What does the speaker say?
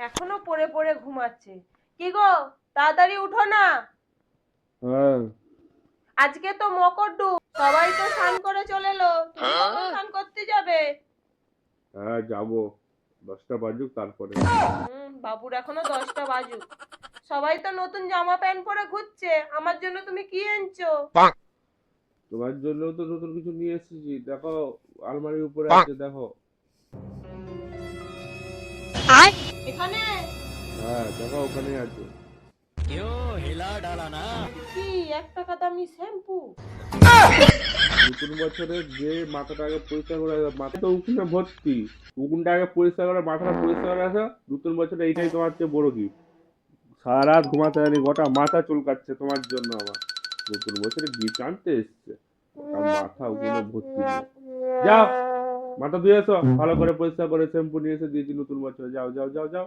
এখনো পড়ে পড়ে ঘুমাচ্ছে। কি গো, তাড়াতাড়ি উঠো না। হ্যাঁ আজকে তো মকরডুব, সবাই তো স্নান করে চলে এলো, তুমি কখন স্নান করতে যাবে? হ্যাঁ যাবো, 10টা বাজুক তারপরে। বাবুর এখনো 10টা বাজুক। সবাই তো নতুন জামা প্যান্ট পরে ঘুরছে, আমার জন্য তুমি কি এনেছো? তোমার জন্য তো নতুন কিছু নিয়ে এসেছি, দেখো আলমারির উপরে আছে, দেখো। এখানে? হ্যাঁ দেখো ওখানে আছে। কি 1 টাকা দামি শ্যাম্পু? নতুন বছরে যে মাথাটা আগে পরিষ্কার করে, মাথা তো উকুনে ভর্তি, উকুনটা আগে পরিষ্কার করে মাথাটা পরিষ্কার করে আসো। নতুন বছরে এইটাই তোমার চেয়ে বড় গিফট। সারা রাত ঘুমাতে পারি, গোটা মাথা চুলকাচ্ছে তোমার জন্য আমার। নতুন বছরে গিফট আনতে এসছে, গোটা মাথা উকুনে ভর্তি নিয়ে। যাও মাথা ধুয়ে এসো, ভালো করে পরিষ্কার করে শ্যাম্পু নিয়ে এসে দিয়েছি নতুন বছরে, যাও যাও যাও যাও।